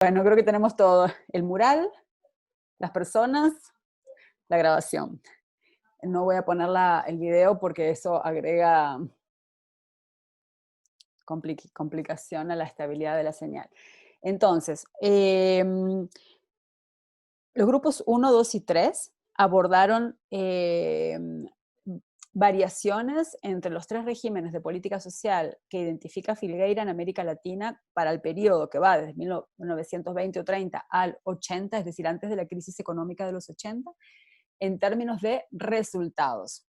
Bueno, creo que tenemos todo. El mural, las personas, la grabación. No voy a poner el video porque eso agrega complicación a la estabilidad de la señal. Entonces, los grupos 1, 2 y 3 abordaron variaciones entre los tres regímenes de política social que identifica Filgueira en América Latina para el periodo que va desde 1920 o 30 al 80, es decir, antes de la crisis económica de los 80, en términos de resultados.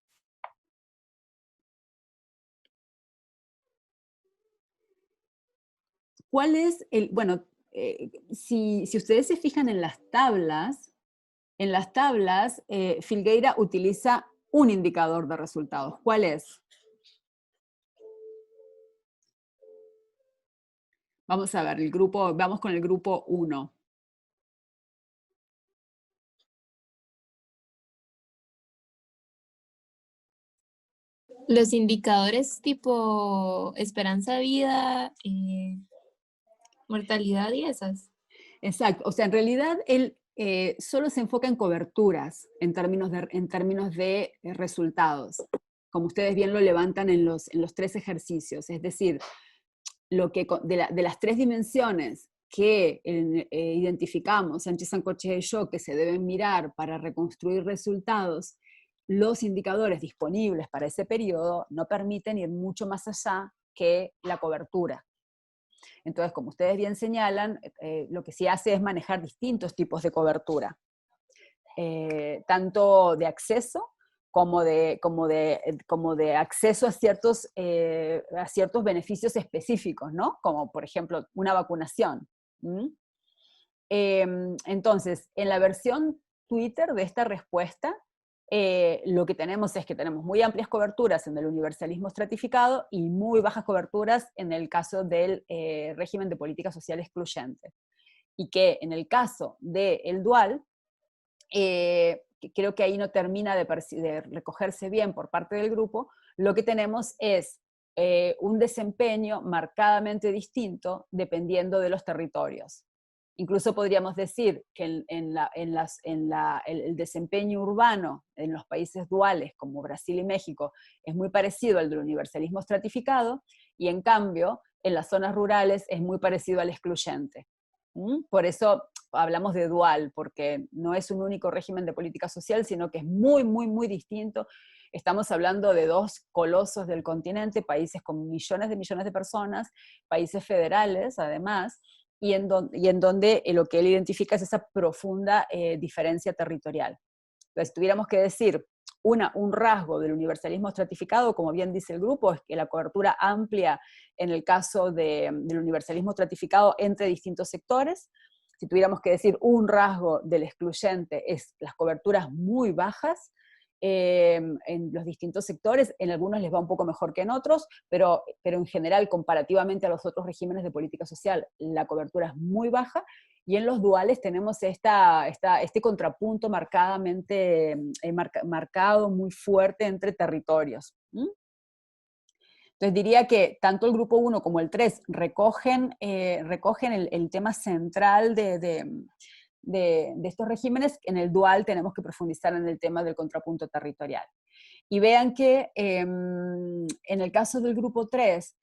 ¿Cuál es el, bueno, si ustedes se fijan en las tablas, Filgueira utiliza un indicador de resultados. ¿Cuál es? Vamos a ver, vamos con el grupo 1. Los indicadores tipo esperanza de vida, mortalidad y esas. Exacto, o sea, en realidad él solo se enfoca en coberturas, en términos de resultados, como ustedes bien lo levantan en los 3 ejercicios, es decir, de las 3 dimensiones que identificamos, Sánchez Sancoche y yo, que se deben mirar para reconstruir resultados, los indicadores disponibles para ese periodo no permiten ir mucho más allá que la cobertura. Entonces, como ustedes bien señalan, lo que sí hace es manejar distintos tipos de cobertura, tanto de acceso como de acceso a ciertos beneficios específicos, ¿no? Como, por ejemplo, una vacunación. Entonces, en la versión Twitter de esta respuesta, lo que tenemos es que tenemos muy amplias coberturas en el universalismo estratificado y muy bajas coberturas en el caso del régimen de política social excluyente. Y que en el caso del dual, creo que ahí no termina de recogerse bien por parte del grupo, lo que tenemos es un desempeño marcadamente distinto dependiendo de los territorios. Incluso podríamos decir que el desempeño urbano en los países duales como Brasil y México es muy parecido al del universalismo estratificado, y en cambio en las zonas rurales es muy parecido al excluyente. Por eso hablamos de dual, porque no es un único régimen de política social, sino que es muy, muy, muy distinto. Estamos hablando de 2 colosos del continente, países con millones de personas, países federales además, y en donde lo que él identifica es esa profunda diferencia territorial. Entonces, si tuviéramos que decir un rasgo del universalismo estratificado, como bien dice el grupo, es que la cobertura amplia en el caso del universalismo estratificado entre distintos sectores. Si tuviéramos que decir un rasgo del excluyente, es las coberturas muy bajas en los distintos sectores. En algunos les va un poco mejor que en otros, pero en general, comparativamente a los otros regímenes de política social, la cobertura es muy baja. Y en los duales tenemos este contrapunto marcado, muy fuerte entre territorios. Entonces diría que tanto el grupo 1 como el 3 recogen el tema central de estos regímenes. En el dual tenemos que profundizar en el tema del contrapunto territorial. Y vean que en el caso del grupo 3,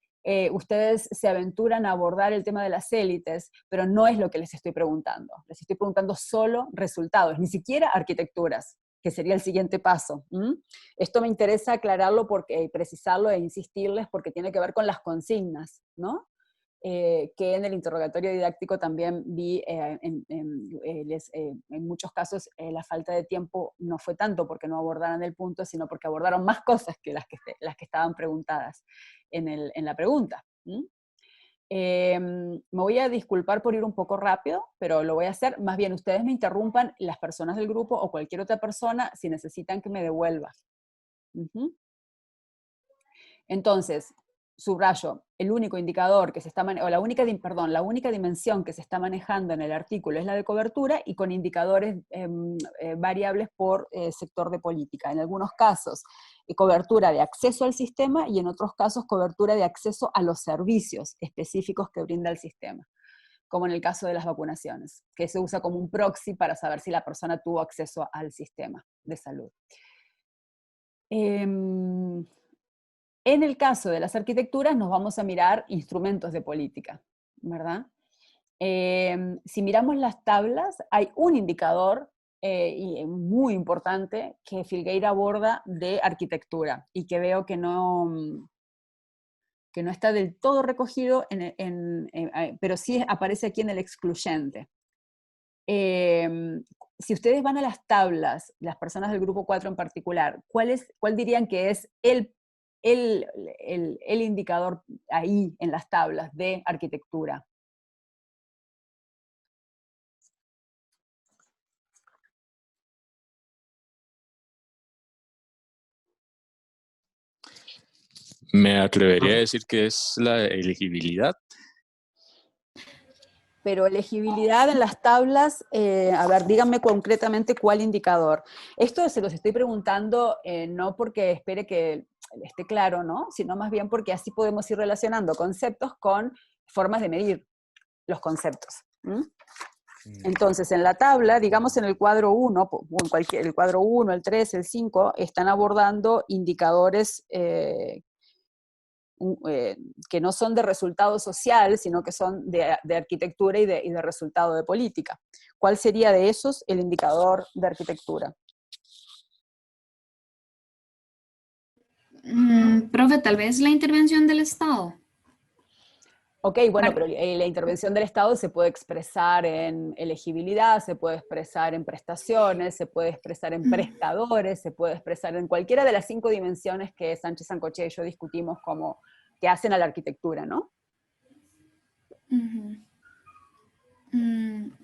ustedes se aventuran a abordar el tema de las élites, pero no es lo que les estoy preguntando. Les estoy preguntando solo resultados, ni siquiera arquitecturas, que sería el siguiente paso. Esto me interesa aclararlo, precisarlo e insistirles, porque tiene que ver con las consignas, ¿no? Que en el interrogatorio didáctico también vi en muchos casos la falta de tiempo no fue tanto porque no abordaran el punto, sino porque abordaron más cosas que las que estaban preguntadas en la pregunta. Me voy a disculpar por ir un poco rápido, pero lo voy a hacer. Más bien, ustedes me interrumpan, las personas del grupo o cualquier otra persona, si necesitan que me devuelva. Entonces, subrayo, el único indicador que se está manejando, la única dimensión que se está manejando en el artículo es la de cobertura, y con indicadores variables por sector de política. En algunos casos, cobertura de acceso al sistema, y en otros casos, cobertura de acceso a los servicios específicos que brinda el sistema. como en el caso de las vacunaciones, que se usa como un proxy para saber si la persona tuvo acceso al sistema de salud. En el caso de las arquitecturas nos vamos a mirar instrumentos de política, ¿verdad? Si miramos las tablas, hay un indicador y muy importante que Filgueira aborda de arquitectura y que veo que no está del todo recogido, pero sí aparece aquí en el excluyente. Si ustedes van a las tablas, las personas del grupo 4 en particular, ¿cuál dirían que es el indicador ahí en las tablas de arquitectura? Me atrevería a decir que es la elegibilidad. Pero elegibilidad en las tablas, a ver, díganme concretamente cuál indicador. Esto se los estoy preguntando no porque espere que esté claro, ¿no? Sino más bien porque así podemos ir relacionando conceptos con formas de medir los conceptos. Entonces, en la tabla, digamos en el cuadro 1, o en el cuadro 1, el 3, el 5, están abordando indicadores que no son de resultado social, sino que son de arquitectura y de resultado de política. ¿Cuál sería de esos el indicador de arquitectura? Profe, tal vez la intervención del Estado. Ok, bueno, pero la intervención del Estado se puede expresar en elegibilidad, se puede expresar en prestaciones, se puede expresar en prestadores, se puede expresar en cualquiera de las 5 dimensiones que Sánchez Sancoché y yo discutimos como que hacen a la arquitectura, ¿no?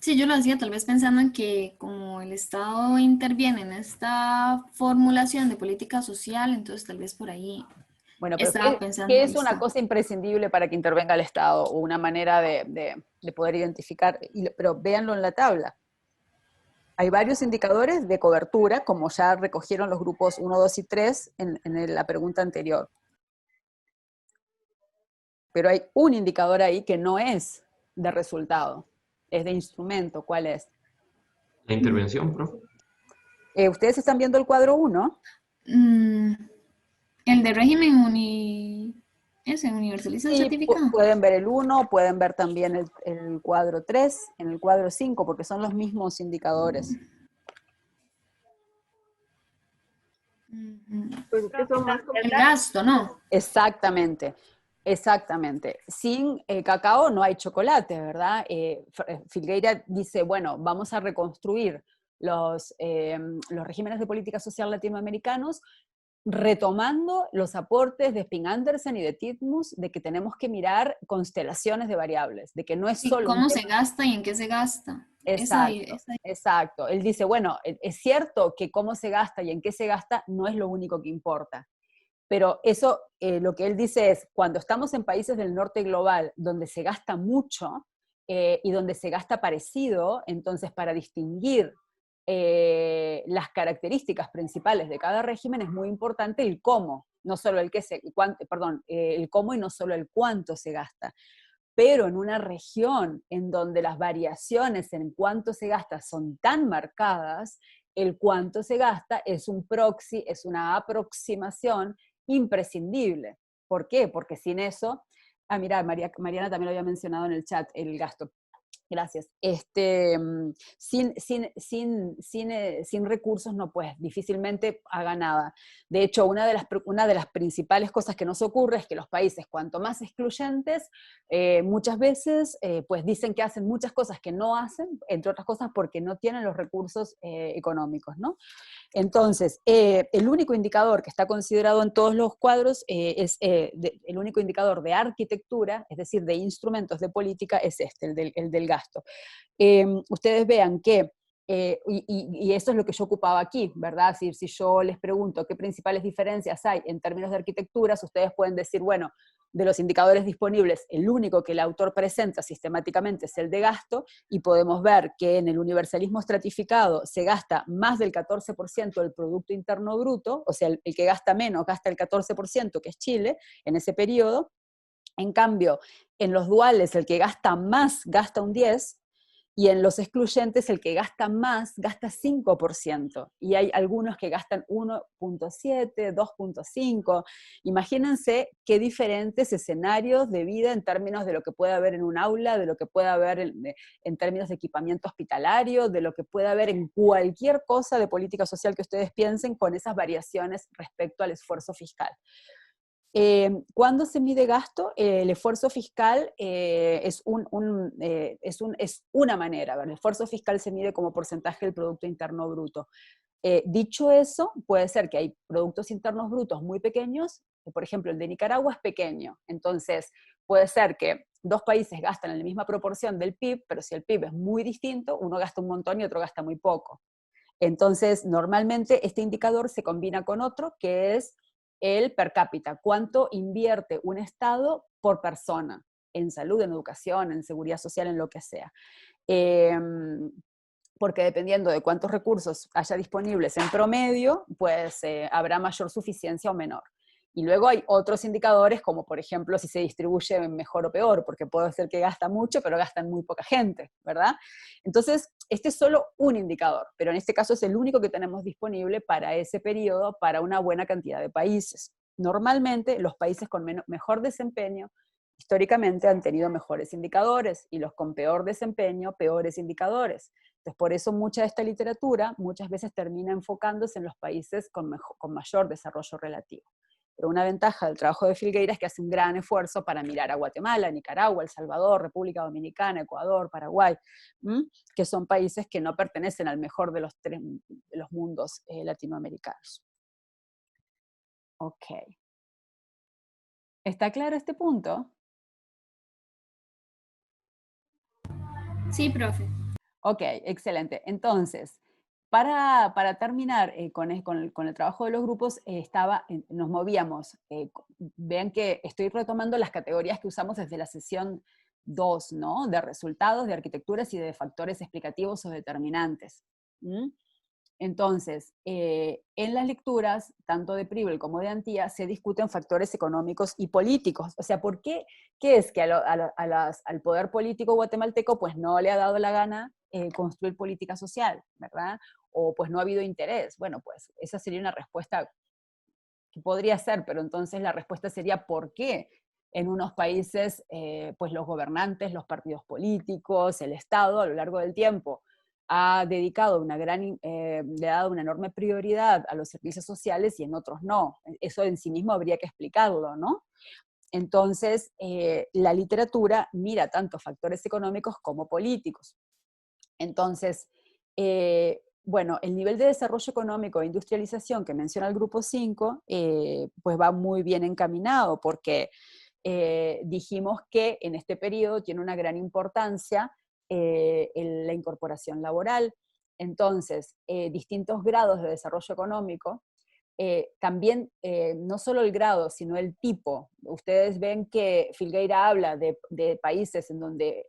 Sí, yo lo hacía tal vez pensando en que como el Estado interviene en esta formulación de política social, entonces tal vez por ahí bueno, pero estaba pensando ¿qué en es el una Estado. cosa imprescindible para que intervenga el Estado? O una manera de poder identificar, pero véanlo en la tabla. Hay varios indicadores de cobertura, como ya recogieron los grupos 1, 2 y 3 en la pregunta anterior. Pero hay un indicador ahí que no es de resultado, es de instrumento. ¿Cuál es? La intervención, profe. Ustedes están viendo el cuadro 1. El de régimen universaliza el Sí, certificado. pueden ver el 1, pueden ver también el cuadro 3, en el cuadro 5, porque son los mismos indicadores. Pues es que son más El gasto, ¿no? Exactamente, exactamente. Sin cacao no hay chocolate, ¿verdad? Filgueira dice, bueno, vamos a reconstruir los regímenes de política social latinoamericanos retomando los aportes de Spin Andersen y de Titmus de que tenemos que mirar constelaciones de variables, de que no es Y solo cómo un se tema. gasta y en qué se gasta. Exacto, exacto. Él dice, bueno, es cierto que cómo se gasta y en qué se gasta no es lo único que importa. Pero eso, lo que él dice es, cuando estamos en países del norte global, donde se gasta mucho y donde se gasta parecido, entonces para distinguir las características principales de cada régimen es muy importante el cómo, no solo el cómo y no solo el cuánto se gasta. Pero en una región en donde las variaciones en cuánto se gasta son tan marcadas, el cuánto se gasta es un proxy, es una aproximación imprescindible. ¿Por qué? Porque sin eso, mira, Mariana también lo había mencionado en el chat, el gasto. Gracias. Sin recursos no puedes, difícilmente haga nada. De hecho, una de las principales cosas que nos ocurre es que los países, cuanto más excluyentes, muchas veces pues dicen que hacen muchas cosas que no hacen, entre otras cosas porque no tienen los recursos económicos, ¿no? Entonces, el único indicador que está considerado en todos los cuadros es el único indicador de arquitectura, es decir, de instrumentos de política, es el del gasto. Ustedes vean que, y eso es lo que yo ocupaba aquí, ¿verdad? Si yo les pregunto qué principales diferencias hay en términos de arquitecturas, ustedes pueden decir, bueno, de los indicadores disponibles, el único que el autor presenta sistemáticamente es el de gasto, y podemos ver que en el universalismo estratificado se gasta más del 14% del Producto Interno Bruto, o sea, el que gasta menos gasta el 14%, que es Chile, en ese periodo. En cambio, En los duales, el que gasta más gasta un 10%, y en los excluyentes el que gasta más gasta 5%, y hay algunos que gastan 1.7, 2.5. Imagínense qué diferentes escenarios de vida en términos de lo que puede haber en un aula, de lo que puede haber en términos de equipamiento hospitalario, de lo que puede haber en cualquier cosa de política social que ustedes piensen, con esas variaciones respecto al esfuerzo fiscal. ¿Cuándo se mide gasto? El esfuerzo fiscal es una manera. El esfuerzo fiscal se mide como porcentaje del Producto Interno Bruto. Dicho eso, puede ser que hay productos internos brutos muy pequeños, por ejemplo, el de Nicaragua es pequeño, entonces puede ser que dos países gastan en la misma proporción del PIB, pero si el PIB es muy distinto, uno gasta un montón y otro gasta muy poco. Entonces, normalmente este indicador se combina con otro, que es el per cápita, cuánto invierte un Estado por persona, en salud, en educación, en seguridad social, en lo que sea. Porque dependiendo de cuántos recursos haya disponibles en promedio, pues habrá mayor suficiencia o menor. Y luego hay otros indicadores, como por ejemplo si se distribuye mejor o peor, porque puede ser que gasta mucho, pero gastan muy poca gente, ¿verdad? Entonces, este es solo un indicador, pero en este caso es el único que tenemos disponible para ese periodo, para una buena cantidad de países. Normalmente, los países con mejor desempeño, históricamente han tenido mejores indicadores, y los con peor desempeño, peores indicadores. Entonces, por eso mucha de esta literatura muchas veces termina enfocándose en los países con mayor desarrollo relativo. Pero una ventaja del trabajo de Filgueira es que hace un gran esfuerzo para mirar a Guatemala, Nicaragua, El Salvador, República Dominicana, Ecuador, Paraguay, que son países que no pertenecen al mejor de los mundos latinoamericanos. Ok. ¿Está claro este punto? Sí, profe. Ok, excelente. Entonces, para terminar con el trabajo de los grupos, nos movíamos. Vean que estoy retomando las categorías que usamos desde la sesión 2, ¿no? De resultados, de arquitecturas y de factores explicativos o determinantes. Entonces, en las lecturas, tanto de Pribel como de Antía, se discuten factores económicos y políticos. O sea, ¿por qué? ¿Qué es que al poder político guatemalteco pues no le ha dado la gana construir política social, ¿verdad? O pues no ha habido interés. Bueno, pues esa sería una respuesta que podría ser, pero entonces la respuesta sería ¿por qué? En unos países, pues los gobernantes, los partidos políticos, el Estado, a lo largo del tiempo, ha dedicado le ha dado una enorme prioridad a los servicios sociales y en otros no. Eso en sí mismo habría que explicarlo, ¿no? Entonces, la literatura mira tanto factores económicos como políticos. Entonces, bueno, el nivel de desarrollo económico e industrialización que menciona el grupo 5, pues va muy bien encaminado, porque dijimos que en este periodo tiene una gran importancia en la incorporación laboral. Entonces, distintos grados de desarrollo económico, también no solo el grado, sino el tipo. Ustedes ven que Filgueira habla de países en donde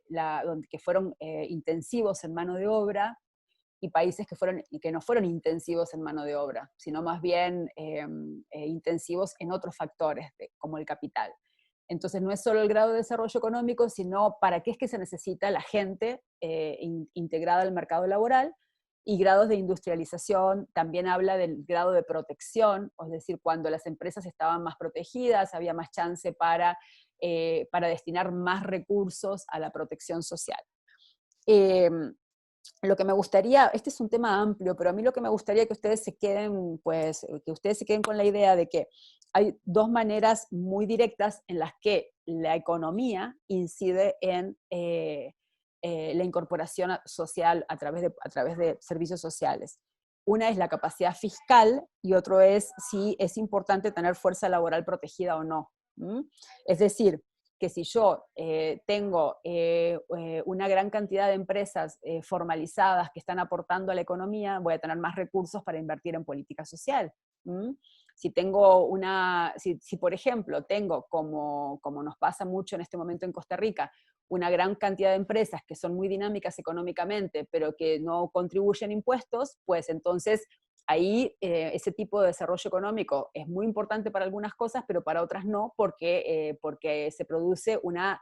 que fueron intensivos en mano de obra, y países que no fueron intensivos en mano de obra, sino más bien intensivos en otros factores, como el capital. Entonces no es solo el grado de desarrollo económico, sino para qué es que se necesita la gente integrada al mercado laboral, y grados de industrialización. También habla del grado de protección, es decir, cuando las empresas estaban más protegidas, había más chance para destinar más recursos a la protección social. Lo que me gustaría, este es un tema amplio, pero a mí lo que me gustaría que ustedes se queden, pues, que ustedes se queden con la idea de que hay dos maneras muy directas en las que la economía incide en la incorporación social a través de servicios sociales. Una es la capacidad fiscal y otro es si es importante tener fuerza laboral protegida o no. Es decir, que si yo tengo una gran cantidad de empresas formalizadas que están aportando a la economía, voy a tener más recursos para invertir en política social. Si por ejemplo, tengo, como nos pasa mucho en este momento en Costa Rica, una gran cantidad de empresas que son muy dinámicas económicamente, pero que no contribuyen impuestos, pues entonces ahí ese tipo de desarrollo económico es muy importante para algunas cosas, pero para otras no, porque se produce una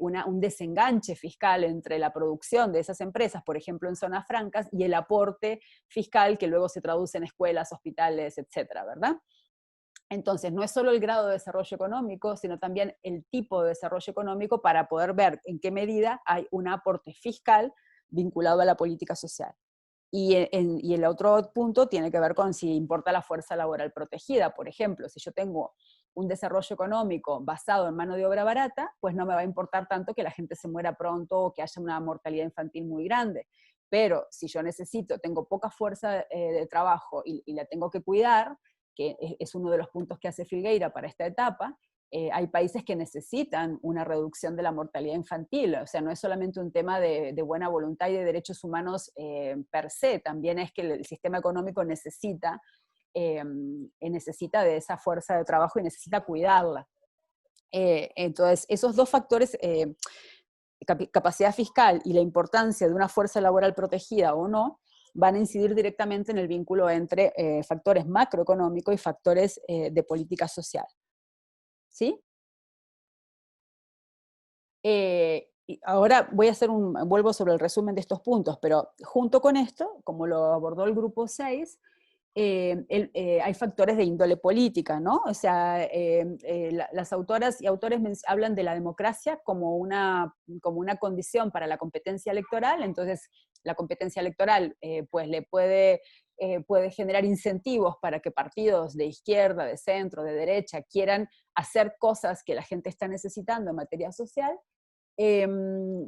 un desenganche fiscal entre la producción de esas empresas, por ejemplo en zonas francas, y el aporte fiscal que luego se traduce en escuelas, hospitales, etcétera, ¿verdad? Entonces, no es solo el grado de desarrollo económico, sino también el tipo de desarrollo económico para poder ver en qué medida hay un aporte fiscal vinculado a la política social. Y el otro punto tiene que ver con si importa la fuerza laboral protegida. Por ejemplo, si yo tengo un desarrollo económico basado en mano de obra barata, pues no me va a importar tanto que la gente se muera pronto o que haya una mortalidad infantil muy grande. Pero si yo tengo poca fuerza de trabajo y la tengo que cuidar, que es uno de los puntos que hace Filgueira para esta etapa, hay países que necesitan una reducción de la mortalidad infantil, o sea, no es solamente un tema de buena voluntad y de derechos humanos per se, también es que el sistema económico necesita de esa fuerza de trabajo y necesita cuidarla. Entonces, esos dos factores, capacidad fiscal y la importancia de una fuerza laboral protegida o no, van a incidir directamente en el vínculo entre factores macroeconómicos y factores de política social. ¿Sí? Y ahora vuelvo sobre el resumen de estos puntos, pero junto con esto, como lo abordó el grupo 6, hay factores de índole política, ¿no? O sea, las autoras y autores hablan de la democracia como una condición para la competencia electoral. Entonces la competencia electoral pues puede generar incentivos para que partidos de izquierda, de centro, de derecha quieran hacer cosas que la gente está necesitando en materia social.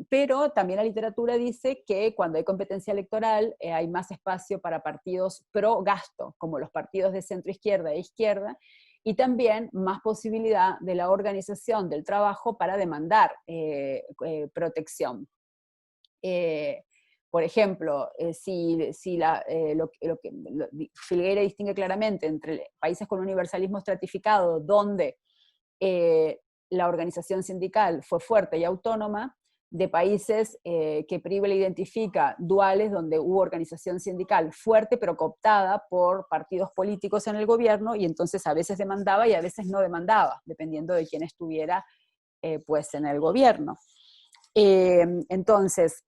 Pero también la literatura dice que cuando hay competencia electoral hay más espacio para partidos pro gasto, como los partidos de centro-izquierda e izquierda, y también más posibilidad de la organización del trabajo para demandar protección. Por ejemplo, Filgueira distingue claramente entre países con universalismo estratificado, donde la organización sindical fue fuerte y autónoma, de países que Priebel identifica duales, donde hubo organización sindical fuerte pero cooptada por partidos políticos en el gobierno, y entonces a veces demandaba y a veces no demandaba, dependiendo de quién estuviera pues en el gobierno. Entonces,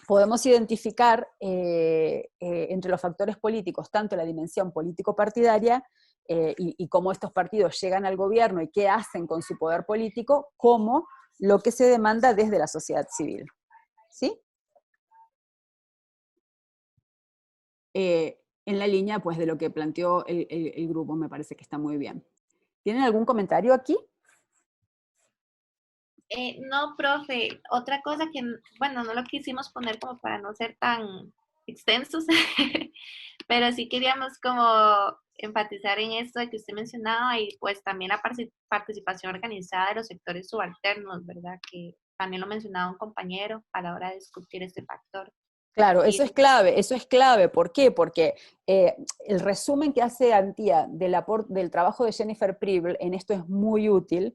podemos identificar entre los factores políticos tanto la dimensión político-partidaria y cómo estos partidos llegan al gobierno y qué hacen con su poder político, como lo que se demanda desde la sociedad civil. ¿Sí? En la línea pues, de lo que planteó el grupo, me parece que está muy bien. ¿Tienen algún comentario aquí? No, profe, otra cosa que, bueno, no lo quisimos poner como para no ser tan extensos, pero sí queríamos como enfatizar en esto de que usted mencionaba y pues también la participación organizada de los sectores subalternos, ¿verdad? Que también lo mencionaba un compañero a la hora de discutir este factor. Claro, eso es clave. ¿Por qué? Porque el resumen que hace Antía del trabajo de Jennifer Priebel en esto es muy útil,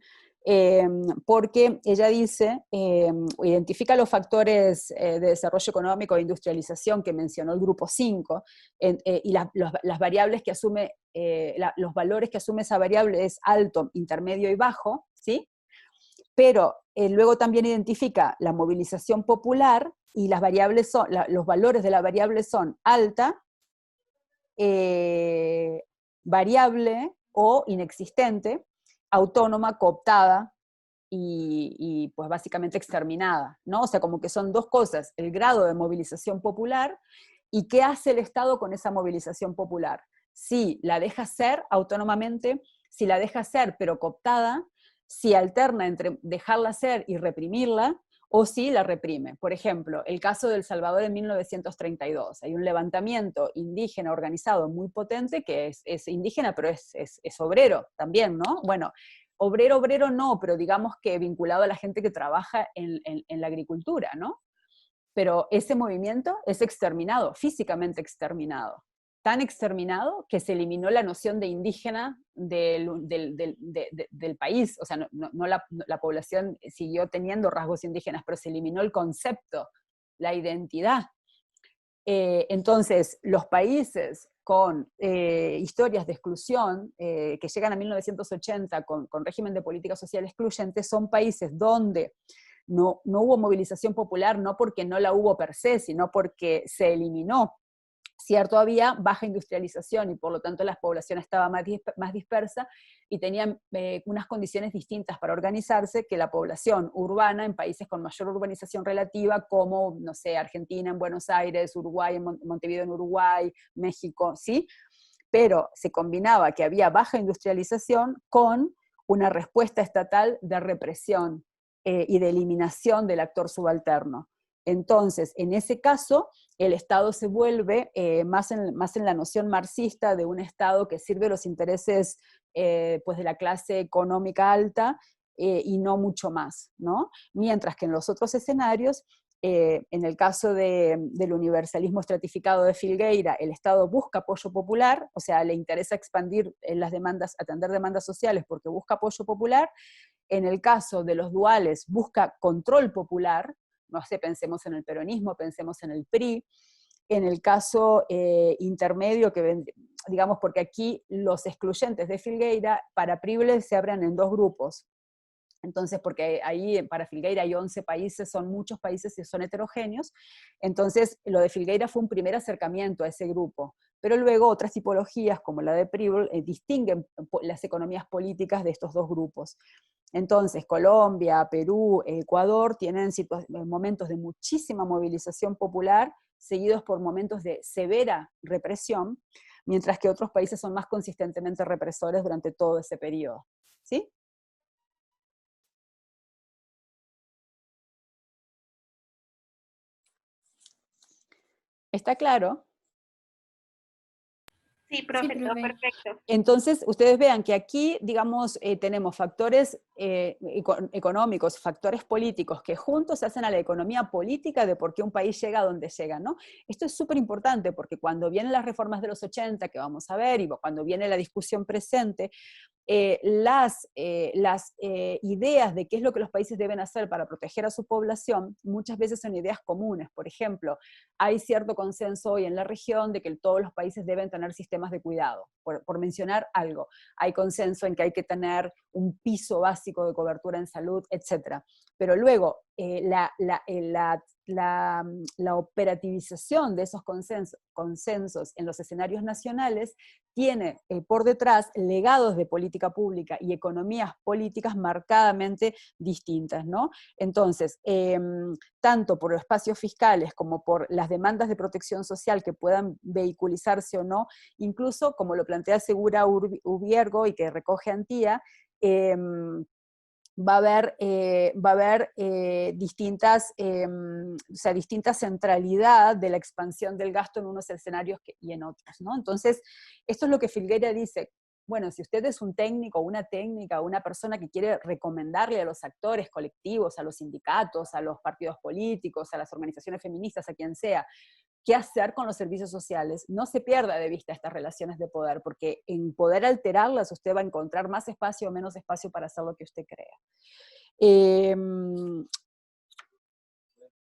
porque ella dice, identifica los factores de desarrollo económico e industrialización que mencionó el grupo 5, y las variables que asume, los valores que asume esa variable es alto, intermedio y bajo, ¿sí? Pero luego también identifica la movilización popular, y las variables los valores de la variable son alta, variable o inexistente, autónoma, cooptada y pues básicamente exterminada, ¿no? O sea, como que son dos cosas, el grado de movilización popular y qué hace el Estado con esa movilización popular. Si la deja ser autónomamente, si la deja ser pero cooptada, si alterna entre dejarla ser y reprimirla, o si la reprime. Por ejemplo, el caso de El Salvador en 1932. Hay un levantamiento indígena organizado muy potente, que es indígena, pero es obrero también, ¿no? Bueno, obrero no, pero digamos que vinculado a la gente que trabaja en la agricultura, ¿no? Pero ese movimiento es exterminado, físicamente exterminado. Tan exterminado que se eliminó la noción de indígena del país, o sea, la población siguió teniendo rasgos indígenas, pero se eliminó el concepto, la identidad. Entonces, los países con historias de exclusión, que llegan a 1980 con régimen de política social excluyente, son países donde no hubo movilización popular, no porque no la hubo per se, sino porque se eliminó. Cierto, había baja industrialización y por lo tanto la población estaba más dispersa y tenían unas condiciones distintas para organizarse que la población urbana en países con mayor urbanización relativa como, no sé, Argentina en Buenos Aires, Uruguay en Montevideo en Uruguay, México, ¿sí? Pero se combinaba que había baja industrialización con una respuesta estatal de represión y de eliminación del actor subalterno. Entonces, en ese caso, el Estado se vuelve más en la noción marxista de un Estado que sirve los intereses pues de la clase económica alta y no mucho más, ¿no? Mientras que en los otros escenarios, en el caso del universalismo estratificado de Filgueira, el Estado busca apoyo popular, o sea, le interesa expandir las demandas, atender demandas sociales porque busca apoyo popular. En el caso de los duales, busca control popular, no sé, pensemos en el peronismo, pensemos en el PRI. En el caso intermedio, digamos, porque aquí los excluyentes de Filgueira, para Prible se abren en dos grupos. Entonces, porque ahí para Filgueira hay 11 países, son muchos países y son heterogéneos, entonces lo de Filgueira fue un primer acercamiento a ese grupo. Pero luego otras tipologías, como la de Prible, distinguen las economías políticas de estos dos grupos. Entonces, Colombia, Perú, Ecuador tienen momentos de muchísima movilización popular, seguidos por momentos de severa represión, mientras que otros países son más consistentemente represores durante todo ese periodo. ¿Sí? ¿Está claro? Sí, profe, todo profe. perfecto. Entonces, ustedes vean que aquí, digamos, tenemos factores económicos, factores políticos, que juntos hacen a la economía política de por qué un país llega a donde llega, ¿no? Esto es súper importante porque cuando vienen las reformas de los 80, que vamos a ver, y cuando viene la discusión presente, las ideas de qué es lo que los países deben hacer para proteger a su población muchas veces son ideas comunes. Por ejemplo, hay cierto consenso hoy en la región de que todos los países deben tener sistemas de cuidado, por mencionar algo. Hay consenso en que hay que tener un piso básico de cobertura en salud, etc. Pero luego, la operativización de esos consensos en los escenarios nacionales tiene por detrás legados de política pública y economías políticas marcadamente distintas, ¿no? Entonces, tanto por los espacios fiscales como por las demandas de protección social que puedan vehiculizarse o no, incluso como lo plantea Segura Ubiergo y que recoge Antía, va a haber distintas, o sea, distinta centralidad de la expansión del gasto en unos escenarios y en otros, ¿no? Entonces, esto es lo que Filgueira dice. Bueno, si usted es un técnico, una técnica, una persona que quiere recomendarle a los actores colectivos, a los sindicatos, a los partidos políticos, a las organizaciones feministas, a quien sea, qué hacer con los servicios sociales, no se pierda de vista estas relaciones de poder, porque en poder alterarlas usted va a encontrar más espacio o menos espacio para hacer lo que usted crea.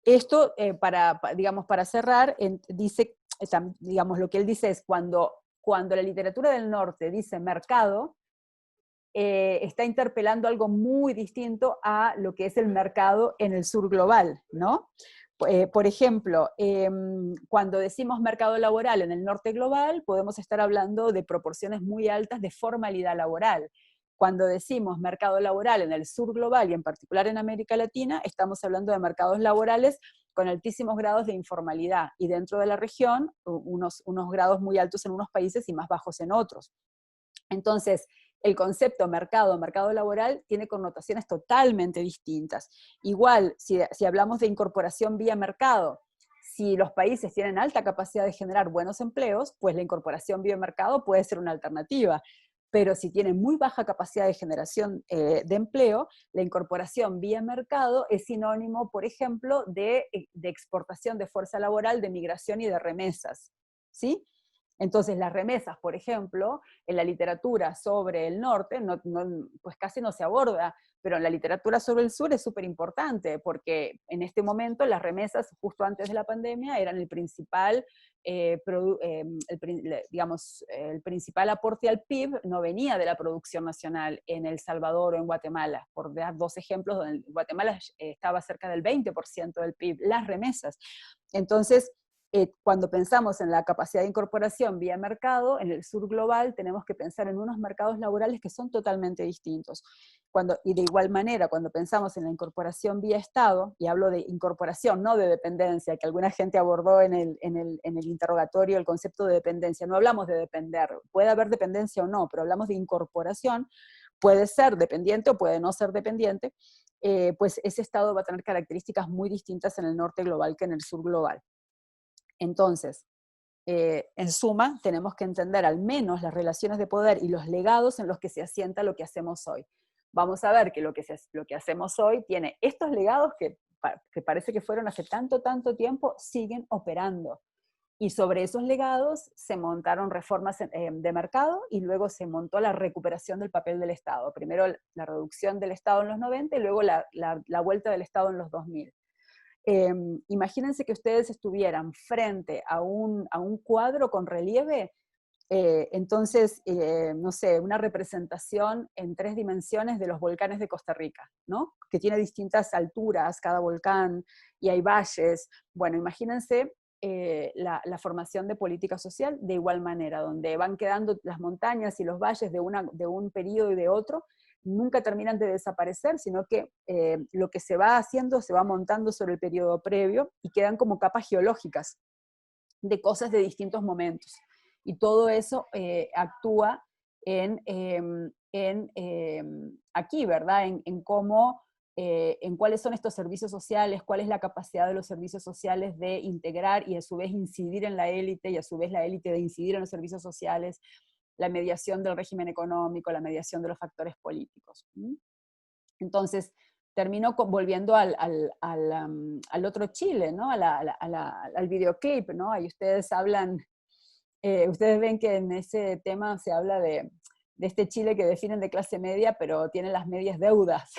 Esto, digamos, para cerrar, dice, digamos, lo que él dice es cuando la literatura del norte dice mercado, está interpelando algo muy distinto a lo que es el mercado en el sur global, ¿no? Por ejemplo, cuando decimos mercado laboral en el norte global, podemos estar hablando de proporciones muy altas de formalidad laboral. Cuando decimos mercado laboral en el sur global y en particular en América Latina, estamos hablando de mercados laborales con altísimos grados de informalidad y dentro de la región unos grados muy altos en unos países y más bajos en otros. Entonces, el concepto mercado laboral tiene connotaciones totalmente distintas. Igual, si hablamos de incorporación vía mercado, si los países tienen alta capacidad de generar buenos empleos, pues la incorporación vía mercado puede ser una alternativa. Pero si tienen muy baja capacidad de generación de empleo, la incorporación vía mercado es sinónimo, por ejemplo, de exportación de fuerza laboral, de migración y de remesas, ¿sí? Entonces las remesas, por ejemplo, en la literatura sobre el norte, pues casi no se aborda, pero en la literatura sobre el sur es súper importante, porque en este momento las remesas, justo antes de la pandemia, eran el principal, el principal aporte al PIB, no venía de la producción nacional en El Salvador o en Guatemala, por dar dos ejemplos, donde Guatemala estaba cerca del 20% del PIB, las remesas. Entonces, cuando pensamos en la capacidad de incorporación vía mercado, en el sur global tenemos que pensar en unos mercados laborales que son totalmente distintos. Y de igual manera, cuando pensamos en la incorporación vía Estado, y hablo de incorporación, no de dependencia, que alguna gente abordó en el interrogatorio el concepto de dependencia, no hablamos de depender, puede haber dependencia o no, pero hablamos de incorporación, puede ser dependiente o puede no ser dependiente, pues ese Estado va a tener características muy distintas en el norte global que en el sur global. Entonces, en suma, tenemos que entender al menos las relaciones de poder y los legados en los que se asienta lo que hacemos hoy. Vamos a ver que lo que hacemos hoy tiene estos legados que parece que fueron hace tanto tiempo, siguen operando. Y sobre esos legados se montaron reformas de mercado y luego se montó la recuperación del papel del Estado. Primero la reducción del Estado en los 90 y luego la vuelta del Estado en los 2000. Imagínense que ustedes estuvieran frente a un cuadro con relieve, entonces, no sé, una representación en 3 dimensiones de los volcanes de Costa Rica, ¿no? Que tiene distintas alturas cada volcán, y hay valles. Bueno, imagínense la formación de política social de igual manera, donde van quedando las montañas y los valles de un periodo y de otro, nunca terminan de desaparecer, sino que lo que se va haciendo se va montando sobre el periodo previo y quedan como capas geológicas de cosas de distintos momentos. Y todo eso actúa aquí, ¿verdad? En cómo, en cuáles son estos servicios sociales, cuál es la capacidad de los servicios sociales de integrar y a su vez incidir en la élite, y a su vez la élite de incidir en los servicios sociales, la mediación del régimen económico, la mediación de los factores políticos. Entonces, termino volviendo al otro Chile, ¿no? Al videoclip, ¿no? Ahí ustedes hablan, ustedes ven que en ese tema se habla de este Chile que definen de clase media, pero tiene las medias deudas.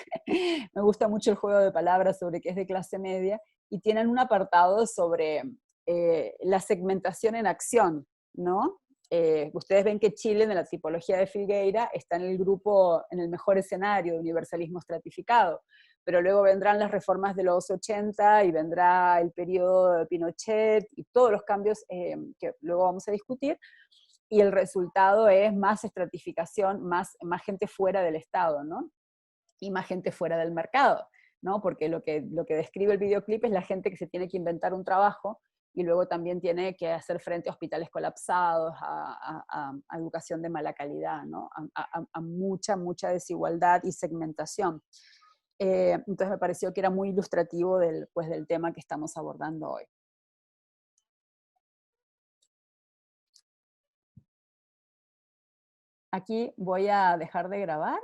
Me gusta mucho el juego de palabras sobre qué es de clase media, y tienen un apartado sobre la segmentación en acción, ¿no? Ustedes ven que Chile, en la tipología de Filgueira, está en el grupo, en el mejor escenario de universalismo estratificado, pero luego vendrán las reformas de los 80 y vendrá el periodo de Pinochet y todos los cambios que luego vamos a discutir, y el resultado es más estratificación, más gente fuera del Estado, ¿no? Y más gente fuera del mercado, ¿no? Porque lo que describe el videoclip es la gente que se tiene que inventar un trabajo y luego también tiene que hacer frente a hospitales colapsados, a educación de mala calidad, ¿no? A mucha desigualdad y segmentación. Entonces me pareció que era muy ilustrativo del tema que estamos abordando hoy. Aquí voy a dejar de grabar.